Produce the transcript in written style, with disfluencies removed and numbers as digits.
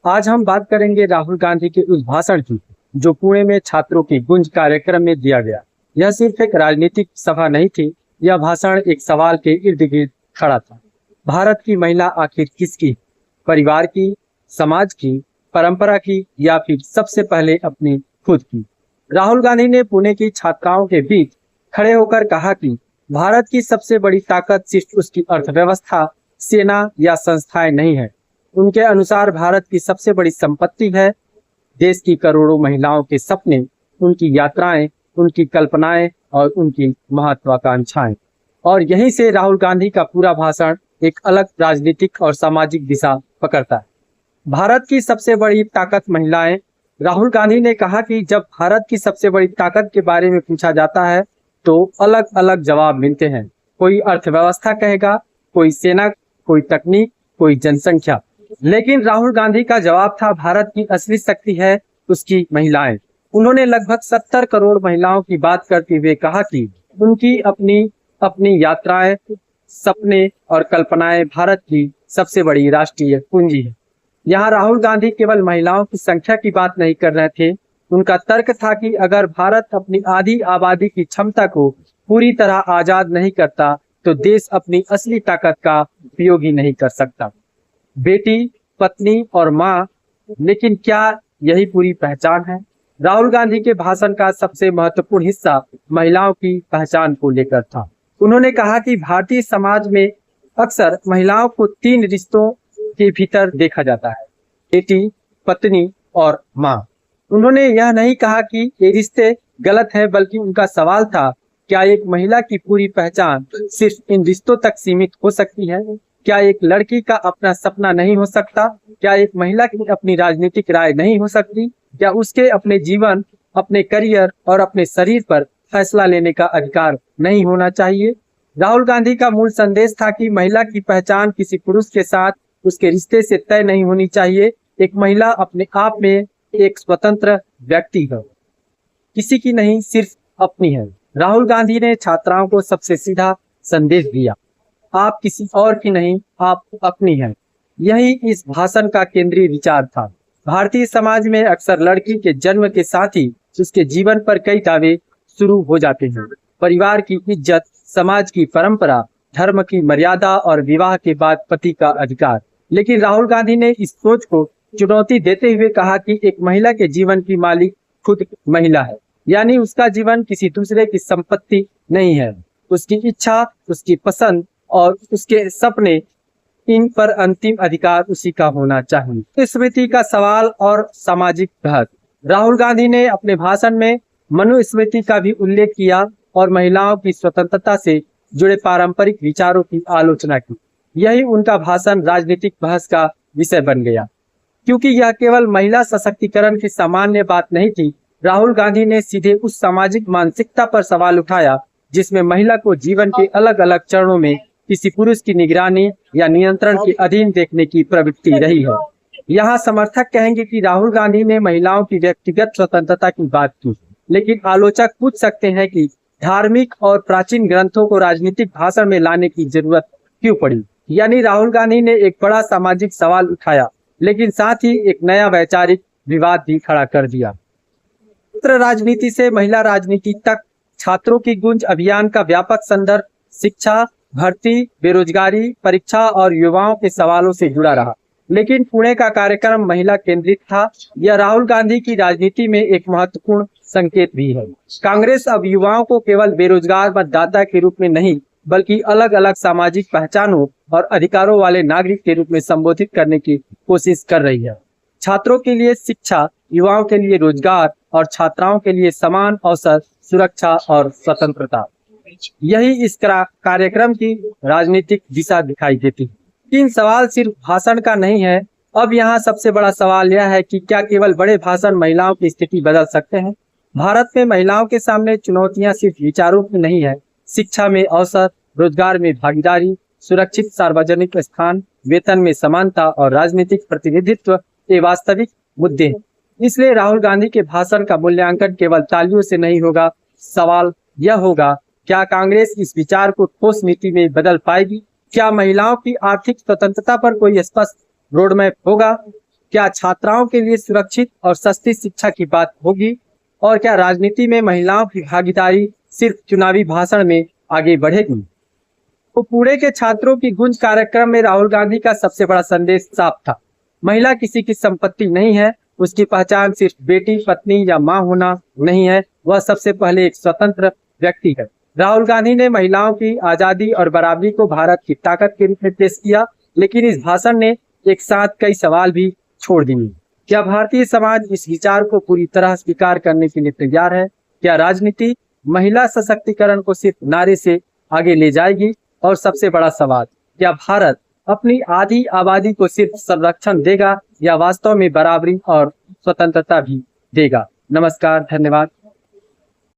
आज हम बात करेंगे राहुल गांधी के उस भाषण की जो पुणे में छात्रों की गूंज कार्यक्रम में दिया गया। यह सिर्फ एक राजनीतिक सभा नहीं थी, यह भाषण एक सवाल के इर्द गिर्द खड़ा था। भारत की महिला आखिर किसकी? परिवार की, समाज की, परंपरा की, या फिर सबसे पहले अपनी खुद की? राहुल गांधी ने पुणे की छात्राओं के बीच खड़े होकर कहा कि भारत की सबसे बड़ी ताकत सिर्फ उसकी अर्थव्यवस्था, सेना या संस्थाएं नहीं है। उनके अनुसार भारत की सबसे बड़ी संपत्ति है देश की करोड़ों महिलाओं के सपने, उनकी यात्राएं, उनकी कल्पनाएं और उनकी महत्वाकांक्षाएं। और यहीं से राहुल गांधी का पूरा भाषण एक अलग राजनीतिक और सामाजिक दिशा पकड़ता है। भारत की सबसे बड़ी ताकत महिलाएं। राहुल गांधी ने कहा कि जब भारत की सबसे बड़ी ताकत के बारे में पूछा जाता है तो अलग अलग जवाब मिलते हैं। कोई अर्थव्यवस्था कहेगा, कोई सेना, कोई तकनीक, कोई जनसंख्या। लेकिन राहुल गांधी का जवाब था भारत की असली शक्ति है उसकी महिलाएं। उन्होंने लगभग 70 करोड़ महिलाओं की बात करते हुए कहा कि उनकी अपनी अपनी यात्राएं, सपने और कल्पनाएं भारत की सबसे बड़ी राष्ट्रीय पूंजी है। यहाँ राहुल गांधी केवल महिलाओं की संख्या की बात नहीं कर रहे थे। उनका तर्क था कि अगर भारत अपनी आधी आबादी की क्षमता को पूरी तरह आजाद नहीं करता तो देश अपनी असली ताकत का उपयोग ही नहीं कर सकता। बेटी, पत्नी और माँ, लेकिन क्या यही पूरी पहचान है? राहुल गांधी के भाषण का सबसे महत्वपूर्ण हिस्सा महिलाओं की पहचान को लेकर था। उन्होंने कहा कि भारतीय समाज में अक्सर महिलाओं को 3 रिश्तों के भीतर देखा जाता है, बेटी, पत्नी और माँ। उन्होंने यह नहीं कहा कि ये रिश्ते गलत हैं, बल्कि उनका सवाल था, क्या एक महिला की पूरी पहचान सिर्फ इन रिश्तों तक सीमित हो सकती है? क्या एक लड़की का अपना सपना नहीं हो सकता? क्या एक महिला की अपनी राजनीतिक राय नहीं हो सकती? क्या उसके अपने जीवन, अपने करियर और अपने शरीर पर फैसला लेने का अधिकार नहीं होना चाहिए? राहुल गांधी का मूल संदेश था कि महिला की पहचान किसी पुरुष के साथ उसके रिश्ते से तय नहीं होनी चाहिए। एक महिला अपने आप में एक स्वतंत्र व्यक्ति है, किसी की नहीं, सिर्फ अपनी है। राहुल गांधी ने छात्राओं को सबसे सीधा संदेश दिया, आप किसी और की नहीं, आप अपनी हैं। यही इस भाषण का केंद्रीय विचार था। भारतीय समाज में अक्सर लड़की के जन्म के साथ ही उसके जीवन पर कई दावे शुरू हो जाते हैं। परिवार की इज्जत, समाज की परंपरा, धर्म की मर्यादा और विवाह के बाद पति का अधिकार। लेकिन राहुल गांधी ने इस सोच को चुनौती देते हुए कहा कि एक महिला के जीवन की मालिक खुद महिला है, यानी उसका जीवन किसी दूसरे की संपत्ति नहीं है। उसकी इच्छा, उसकी पसंद और उसके सपने, इन पर अंतिम अधिकार उसी का होना चाहिए। स्मृति का सवाल और सामाजिक बहस। राहुल गांधी ने अपने भाषण में मनुस्मृति का भी उल्लेख किया और महिलाओं की स्वतंत्रता से जुड़े पारंपरिक विचारों की आलोचना की। यही उनका भाषण राजनीतिक बहस का विषय बन गया, क्योंकि यह केवल महिला सशक्तिकरण की सामान्य बात नहीं थी। राहुल गांधी ने सीधे उस सामाजिक मानसिकता पर सवाल उठाया जिसमें महिला को जीवन के अलग अलग चरणों में किसी पुरुष की निगरानी या नियंत्रण के अधीन देखने की प्रवृत्ति रही है। यहाँ समर्थक कहेंगे कि राहुल गांधी ने महिलाओं की व्यक्तिगत स्वतंत्रता की बात की, लेकिन आलोचक पूछ सकते हैं कि धार्मिक और प्राचीन ग्रंथों को राजनीतिक भाषण में लाने की जरूरत क्यों पड़ी? यानी राहुल गांधी ने एक बड़ा सामाजिक सवाल उठाया, लेकिन साथ ही एक नया वैचारिक विवाद भी खड़ा कर दिया। छात्र राजनीति से महिला राजनीति तक छात्रों की गूंज अभियान का व्यापक संदर्भ शिक्षा, भर्ती, बेरोजगारी, परीक्षा और युवाओं के सवालों से जुड़ा रहा। लेकिन पुणे का कार्यक्रम महिला केंद्रित था। यह राहुल गांधी की राजनीति में एक महत्वपूर्ण संकेत भी है। कांग्रेस अब युवाओं को केवल बेरोजगार मतदाता के रूप में नहीं, बल्कि अलग अलग सामाजिक पहचानों और अधिकारों वाले नागरिक के रूप में संबोधित करने की कोशिश कर रही है। छात्रों के लिए शिक्षा, युवाओं के लिए रोजगार और छात्राओं के लिए समान अवसर, सुरक्षा और स्वतंत्रता, यही इस कार्यक्रम की राजनीतिक दिशा दिखाई देती है। इन सवाल सिर्फ भाषण का नहीं है। अब यहाँ सबसे बड़ा सवाल यह है कि क्या केवल बड़े भाषण महिलाओं की स्थिति बदल सकते हैं? भारत में महिलाओं के सामने चुनौतियां सिर्फ विचारों की नहीं है। शिक्षा में अवसर, रोजगार में भागीदारी, सुरक्षित सार्वजनिक स्थान, वेतन में समानता और राजनीतिक प्रतिनिधित्व ये वास्तविक मुद्दे हैं। इसलिए राहुल गांधी के भाषण का मूल्यांकन केवल तालियों से नहीं होगा। सवाल यह होगा, क्या कांग्रेस इस विचार को ठोस नीति में बदल पाएगी? क्या महिलाओं की आर्थिक स्वतंत्रता पर कोई स्पष्ट रोड मैप होगा? क्या छात्राओं के लिए सुरक्षित और सस्ती शिक्षा की बात होगी? और क्या राजनीति में महिलाओं की भागीदारी सिर्फ चुनावी भाषण में आगे बढ़ेगी? तो पुणे के छात्रों की गूंज कार्यक्रम में राहुल गांधी का सबसे बड़ा संदेश साफ था। महिला किसी की संपत्ति नहीं है, उसकी पहचान सिर्फ बेटी, पत्नी या मां होना नहीं है, वह सबसे पहले एक स्वतंत्र व्यक्ति है। राहुल गांधी ने महिलाओं की आजादी और बराबरी को भारत की ताकत के रूप में पेश किया, लेकिन इस भाषण ने एक साथ कई सवाल भी छोड़ दिए। क्या भारतीय समाज इस विचार को पूरी तरह स्वीकार करने के लिए तैयार है? क्या राजनीति महिला सशक्तिकरण को सिर्फ नारे से आगे ले जाएगी? और सबसे बड़ा सवाल, क्या भारत अपनी आधी आबादी को सिर्फ संरक्षण देगा या वास्तव में बराबरी और स्वतंत्रता भी देगा? नमस्कार, धन्यवाद।